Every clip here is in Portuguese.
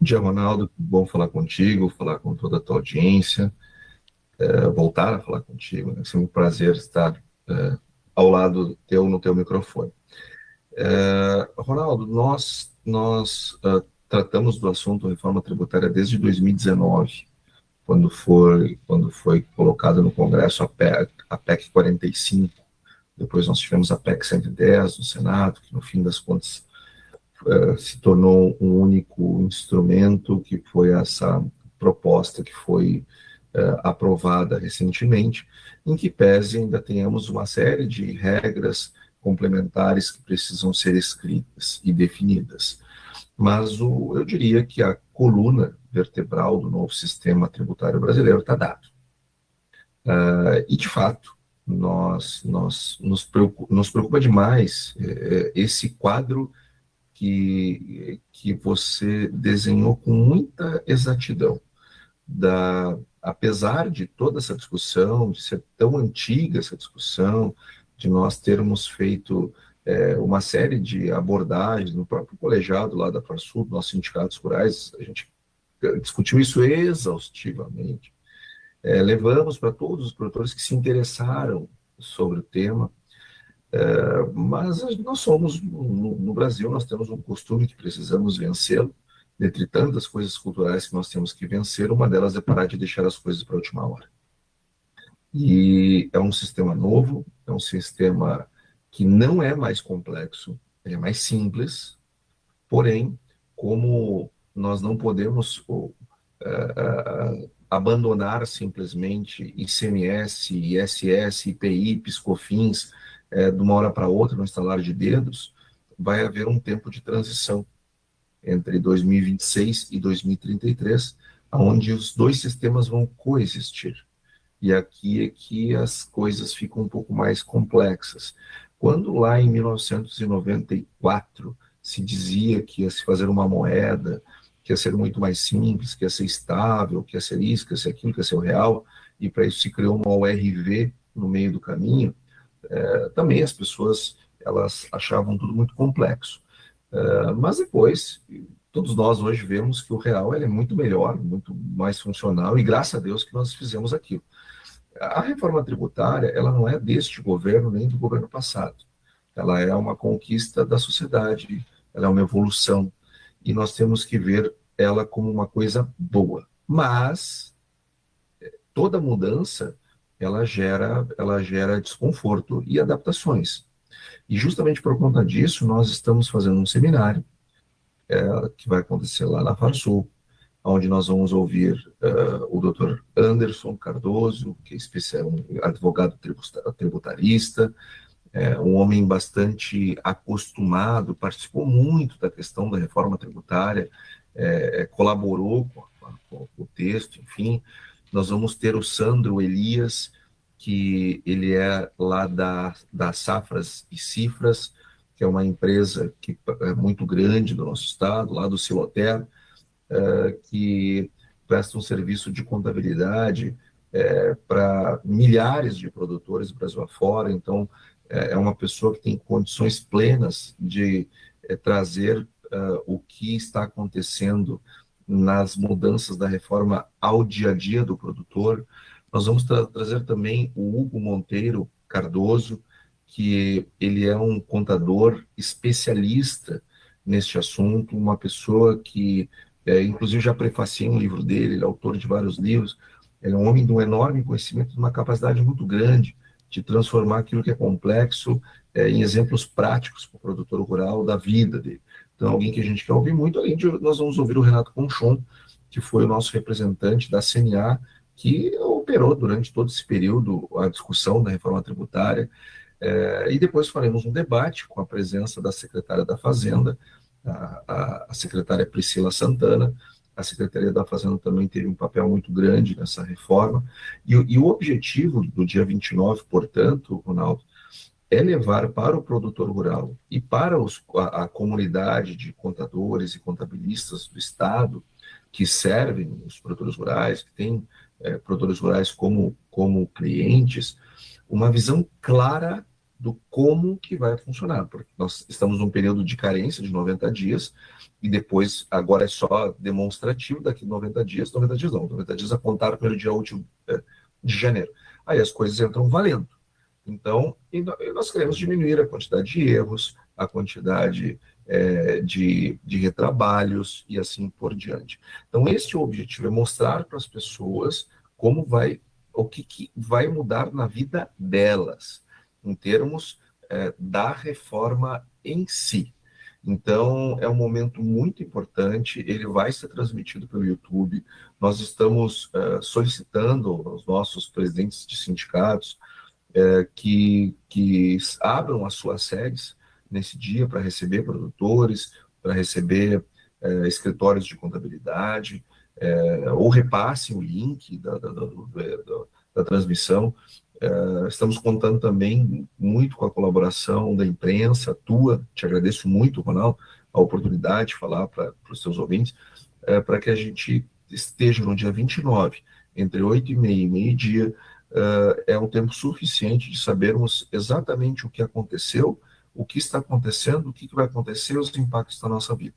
Bom dia, Ronaldo. Bom falar contigo, falar com toda a tua audiência, voltar a falar contigo. Né? É sempre um prazer estar ao lado teu no teu microfone. Ronaldo, nós tratamos do assunto reforma tributária desde 2019, quando foi colocada no Congresso a PEC 45. Depois nós tivemos a PEC 110 no Senado, que no fim das contas se tornou um único instrumento, que foi essa proposta que foi aprovada recentemente, em que pese ainda tenhamos uma série de regras complementares que precisam ser escritas e definidas. Mas eu diria que a coluna vertebral do novo sistema tributário brasileiro está dado. E, de fato, nos preocupa demais esse quadro que você desenhou com muita exatidão. Apesar de toda essa discussão, de ser tão antiga essa discussão, de nós termos feito uma série de abordagens no próprio colegiado lá da Farsul, nossos sindicatos rurais, a gente discutiu isso exaustivamente. Levamos para todos os produtores que se interessaram sobre o tema, mas nós somos, no Brasil, nós temos um costume que precisamos vencê-lo. Dentre tantas coisas culturais que nós temos que vencer, uma delas é parar de deixar as coisas para a última hora. E é um sistema novo, é um sistema que não é mais complexo, ele é mais simples, porém, como nós não podemos abandonar simplesmente ICMS, ISS, IPI, PiscoFins, de uma hora para outra, no estalar de dedos, vai haver um tempo de transição entre 2026 e 2033, onde os dois sistemas vão coexistir. E aqui é que as coisas ficam um pouco mais complexas. Quando lá em 1994 se dizia que ia se fazer uma moeda, que ia ser muito mais simples, que ia ser estável, que ia ser isso, que ia ser aquilo, que ia ser o real, e para isso se criou uma ORV no meio do caminho, também as pessoas elas achavam tudo muito complexo. Mas depois, todos nós hoje vemos que o real ele é muito melhor, muito mais funcional, e graças a Deus que nós fizemos aquilo. A reforma tributária, ela não é deste governo nem do governo passado. Ela é uma conquista da sociedade, ela é uma evolução, e nós temos que ver ela como uma coisa boa. Mas toda mudança, ela gera desconforto e adaptações. E justamente por conta disso, nós estamos fazendo um seminário que vai acontecer lá na Farsul, onde nós vamos ouvir o Dr. Anderson Cardoso, que é um advogado tributarista, um homem bastante acostumado, participou muito da questão da reforma tributária, colaborou com o texto, enfim. Nós vamos ter o Sandro Elias, que ele é lá da Safras e Cifras, que é uma empresa que é muito grande do nosso estado, lá do Siloter, que presta um serviço de contabilidade para milhares de produtores do Brasil afora. Então, é uma pessoa que tem condições plenas de trazer o que está acontecendo nas mudanças da reforma ao dia a dia do produtor. Nós vamos trazer também o Hugo Monteiro Cardoso, que ele é um contador especialista neste assunto, uma pessoa que inclusive já prefaciei um livro dele, ele é autor de vários livros, ele é um homem de um enorme conhecimento, de uma capacidade muito grande de transformar aquilo que é complexo em exemplos práticos para o produtor rural da vida dele. Então, alguém que a gente quer ouvir muito, além de nós vamos ouvir o Renato Conchon, que foi o nosso representante da CNA, que operou durante todo esse período a discussão da reforma tributária, e depois faremos um debate com a presença da secretária da Fazenda, a secretária Priscila Santana. A Secretaria da Fazenda também teve um papel muito grande nessa reforma, e o objetivo do dia 29, portanto, Ronaldo, é levar para o produtor rural e para a comunidade de contadores e contabilistas do Estado que servem os produtores rurais, que têm produtores rurais como clientes, uma visão clara do como que vai funcionar, porque nós estamos num período de carência de 90 dias, e depois, agora é só demonstrativo, daqui 90 dias não, 90 dias a contar pelo dia útil de janeiro. Aí as coisas entram valendo. Então, e nós queremos diminuir a quantidade de erros, a quantidade de retrabalhos e assim por diante. Então, este é o objetivo, é mostrar para as pessoas como vai, o que vai mudar na vida delas, em termos da reforma em si. Então, é um momento muito importante, ele vai ser transmitido pelo YouTube. Nós estamos solicitando aos nossos presidentes de sindicatos que abram as suas sedes nesse dia para receber produtores, para receber escritórios de contabilidade, ou repassem o link da transmissão. Estamos contando também muito com a colaboração da imprensa, tua, te agradeço muito, Ronaldo, a oportunidade de falar para os seus ouvintes, para que a gente esteja no dia 29, entre 8h30 e meio-dia. É um tempo suficiente de sabermos exatamente o que aconteceu, o que está acontecendo, o que vai acontecer, os impactos na nossa vida.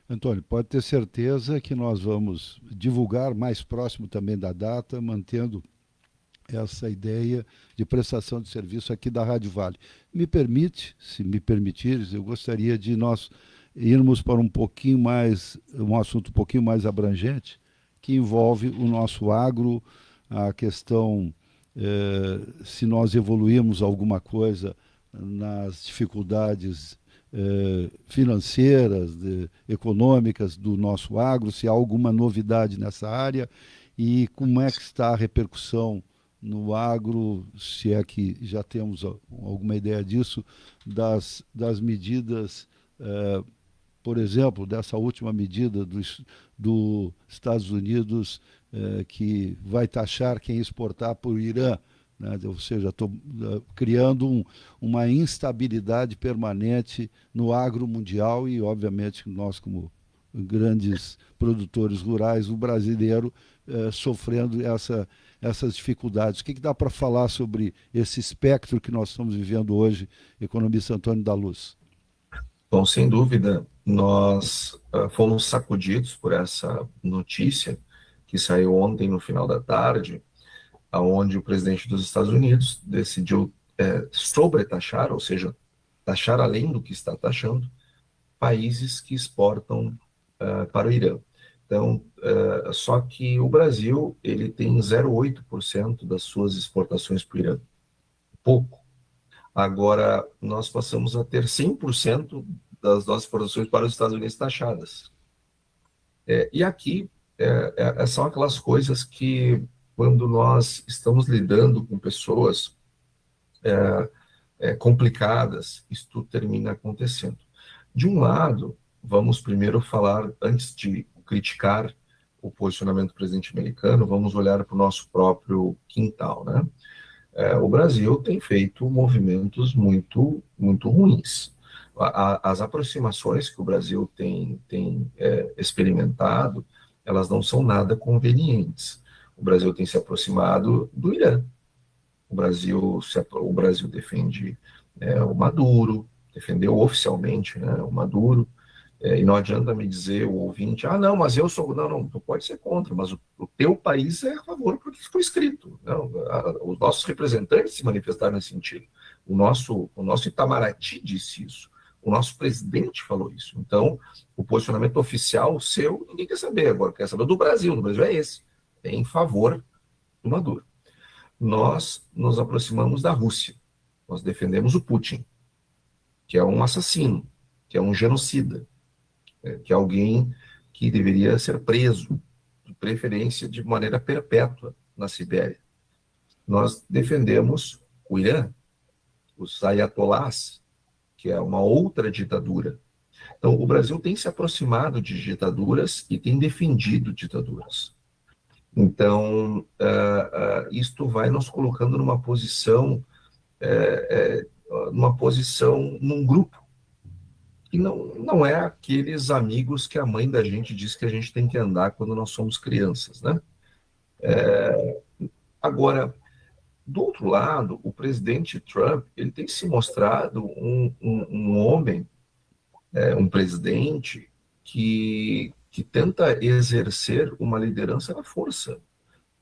Antônio, pode ter certeza que nós vamos divulgar mais próximo também da data, mantendo essa ideia de prestação de serviço aqui da Rádio Vale. Me permite, se me permitires, eu gostaria de nós irmos para um assunto um pouquinho mais abrangente, que envolve o nosso agro, a questão se nós evoluímos alguma coisa nas dificuldades financeiras, econômicas do nosso agro, se há alguma novidade nessa área e como é que está a repercussão no agro, se é que já temos alguma ideia disso, das medidas, por exemplo, dessa última medida dos Estados Unidos, que vai taxar quem exportar para o Irã, né? Ou seja, estou criando uma instabilidade permanente no agro mundial e, obviamente, nós, como grandes produtores rurais, o brasileiro sofrendo essas dificuldades. O que dá para falar sobre esse espectro que nós estamos vivendo hoje, economista Antônio da Luz? Bom, sem dúvida, nós fomos sacudidos por essa notícia que saiu ontem no final da tarde, aonde o presidente dos Estados Unidos decidiu sobretaxar, ou seja, taxar além do que está taxando, países que exportam para o Irã. Então, só que o Brasil ele tem 0,8% das suas exportações para o Irã. Pouco. Agora, nós passamos a ter 100% das nossas exportações para os Estados Unidos taxadas. E aqui são aquelas coisas que, quando nós estamos lidando com pessoas complicadas, isso termina acontecendo. De um lado, vamos primeiro falar, antes de criticar o posicionamento do presidente americano, vamos olhar para o nosso próprio quintal, né? O Brasil tem feito movimentos muito, muito ruins. As aproximações que o Brasil tem experimentado, elas não são nada convenientes. O Brasil tem se aproximado do Irã. O Brasil defende o Maduro, defendeu oficialmente, né, o Maduro, e não adianta me dizer o ouvinte, não, mas eu sou, não, tu pode ser contra, mas o teu país é a favor porque foi escrito. Não, os nossos representantes se manifestaram nesse sentido. O nosso Itamaraty disse isso. O nosso presidente falou isso. Então, o posicionamento oficial seu, ninguém quer saber agora, quer saber do Brasil. No Brasil é esse, é em favor do Maduro. Nós nos aproximamos da Rússia. Nós defendemos o Putin, que é um assassino, que é um genocida, que é alguém que deveria ser preso, de preferência de maneira perpétua, na Sibéria. Nós defendemos o Irã, os ayatolás, que é uma outra ditadura. Então, o Brasil tem se aproximado de ditaduras e tem defendido ditaduras. Então, isto vai nos colocando num grupo, que não é aqueles amigos que a mãe da gente diz que a gente tem que andar quando nós somos crianças, né? Agora, Do outro lado, o presidente Trump, ele tem se mostrado um homem, um presidente que tenta exercer uma liderança na força,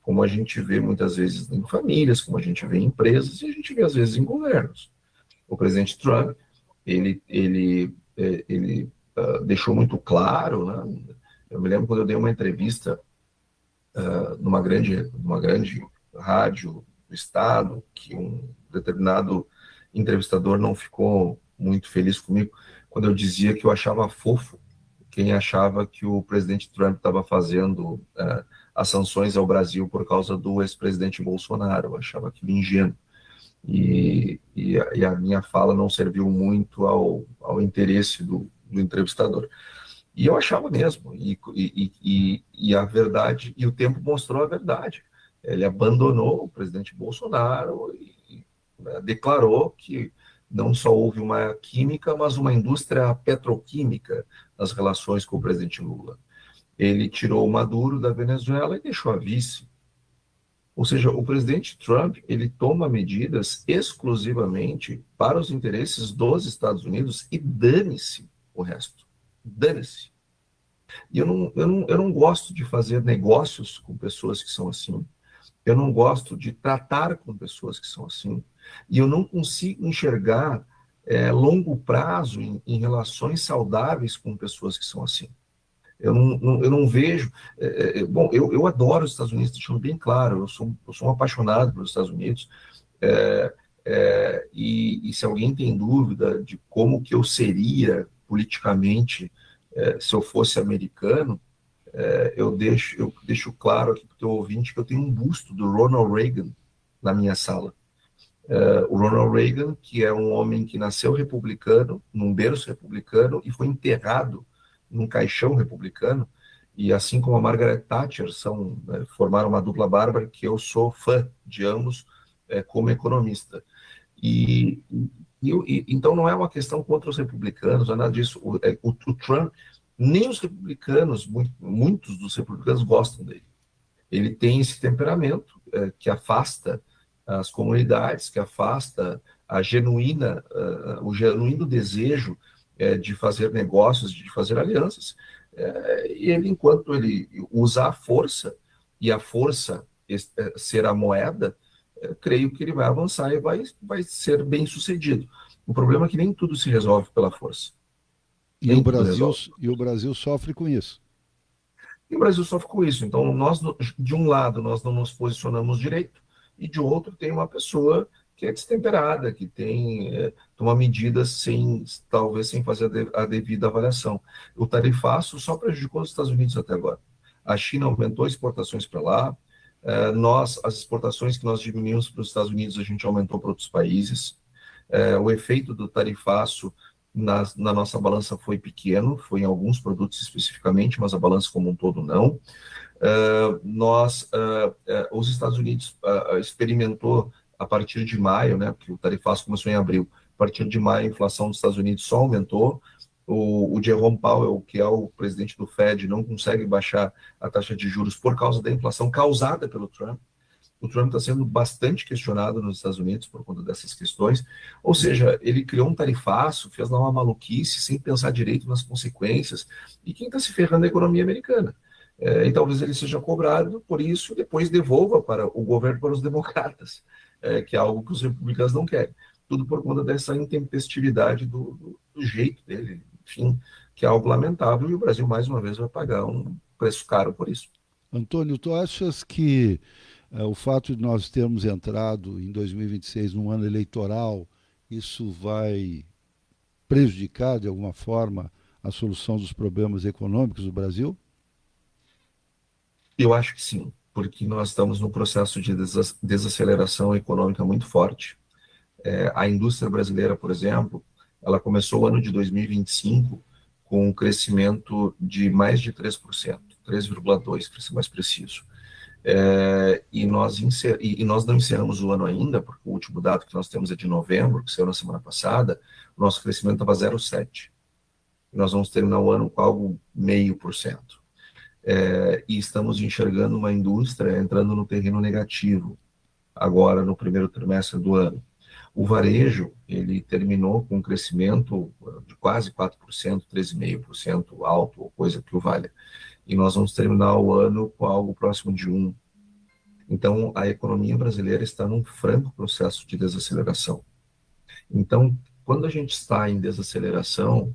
como a gente vê muitas vezes em famílias, como a gente vê em empresas e a gente vê às vezes em governos. O presidente Trump, ele deixou muito claro, né? Eu me lembro quando eu dei uma entrevista numa grande rádio do estado, que um determinado entrevistador não ficou muito feliz comigo, quando eu dizia que eu achava fofo quem achava que o presidente Trump estava fazendo as sanções ao Brasil por causa do ex-presidente Bolsonaro. Eu achava aquilo ingênuo. E a minha fala não serviu muito ao interesse do entrevistador. E eu achava mesmo, e a verdade, e o tempo mostrou a verdade. Ele abandonou o presidente Bolsonaro e declarou que não só houve uma química, mas uma indústria petroquímica nas relações com o presidente Lula. Ele tirou o Maduro da Venezuela e deixou a vice. Ou seja, o presidente Trump, ele toma medidas exclusivamente para os interesses dos Estados Unidos e dane-se o resto. Dane-se. E eu não gosto de fazer negócios com pessoas que são assim. Eu não gosto de tratar com pessoas que são assim. E eu não consigo enxergar longo prazo em relações saudáveis com pessoas que são assim. Eu não vejo. Bom, eu adoro os Estados Unidos, deixando bem claro, eu sou um apaixonado pelos Estados Unidos. E se alguém tem dúvida de como que eu seria politicamente se eu fosse americano, eu deixo claro aqui para o teu ouvinte que eu tenho um busto do Ronald Reagan na minha sala. O Ronald Reagan, que é um homem que nasceu republicano, num berço republicano, e foi enterrado num caixão republicano, e assim como a Margaret Thatcher formaram uma dupla bárbara, que eu sou fã de ambos como economista. E, então não é uma questão contra os republicanos, não é nada disso. O Trump, nem os republicanos, muitos dos republicanos gostam dele. Ele tem esse temperamento que afasta as comunidades, que afasta o genuíno desejo de fazer negócios, de fazer alianças. E ele, enquanto ele usa a força, e a força ser a moeda, creio que ele vai avançar e vai ser bem sucedido. O problema é que nem tudo se resolve pela força. E o Nem tudo Brasil, resolve. e o Brasil sofre com isso. E o Brasil sofre com isso. Então, nós, de um lado, nós não nos posicionamos direito, e de outro, tem uma pessoa que é destemperada, que toma medidas talvez sem fazer a devida avaliação. O tarifaço só prejudicou os Estados Unidos até agora. A China aumentou exportações para lá, as exportações que nós diminuímos para os Estados Unidos, a gente aumentou para outros países. O efeito do tarifaço na nossa balança foi pequeno, foi em alguns produtos especificamente, mas a balança como um todo não. Os Estados Unidos experimentou a partir de maio, né, porque o tarifaço começou em abril, a partir de maio a inflação dos Estados Unidos só aumentou. O Jerome Powell, que é o presidente do Fed, não consegue baixar a taxa de juros por causa da inflação causada pelo Trump. O Trump está sendo bastante questionado nos Estados Unidos por conta dessas questões. Ou seja, ele criou um tarifaço, fez lá uma maluquice, sem pensar direito nas consequências. E quem está se ferrando é a economia americana. E talvez ele seja cobrado por isso e depois devolva para o governo, para os democratas, que é algo que os republicanos não querem. Tudo por conta dessa intempestividade do jeito dele, enfim, que é algo lamentável, e o Brasil, mais uma vez, vai pagar um preço caro por isso. Antônio, tu achas que o fato de nós termos entrado em 2026 num ano eleitoral, isso vai prejudicar de alguma forma a solução dos problemas econômicos do Brasil? Eu acho que sim, porque nós estamos num processo de desaceleração econômica muito forte. A indústria brasileira, por exemplo, ela começou o ano de 2025 com um crescimento de mais de 3%, 3,2%, para ser mais preciso. E nós não encerramos o ano ainda, porque o último dado que nós temos é de novembro, que saiu na semana passada, o nosso crescimento estava 0,7%. Nós vamos terminar o ano com algo 0,5%. E estamos enxergando uma indústria entrando no terreno negativo. agora no primeiro trimestre do ano. O varejo, ele terminou com um crescimento de quase 4%, 3,5% alto, ou coisa que o valha. E nós vamos terminar o ano com algo próximo de 1%. Então, a economia brasileira está num franco processo de desaceleração. Então, quando a gente está em desaceleração,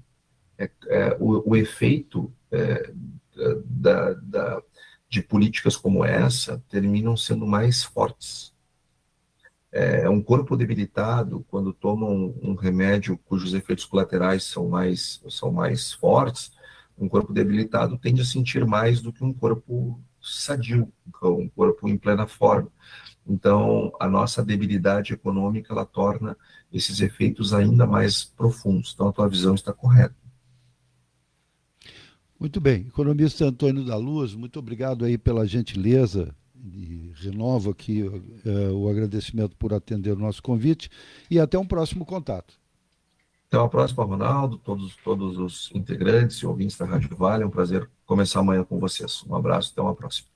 o efeito da, da, de políticas como essa terminam sendo mais fortes. Um corpo debilitado, quando toma um remédio cujos efeitos colaterais são mais fortes, um corpo debilitado tende a sentir mais do que um corpo sadio, um corpo em plena forma. Então, a nossa debilidade econômica, ela torna esses efeitos ainda mais profundos. Então, a tua visão está correta. Muito bem. Economista Antônio da Luz, muito obrigado aí pela gentileza e renovo aqui o agradecimento por atender o nosso convite e até um próximo contato. Até a próxima, Ronaldo, todos os integrantes e ouvintes da Rádio Vale. É um prazer começar amanhã com vocês. Um abraço, até uma próxima.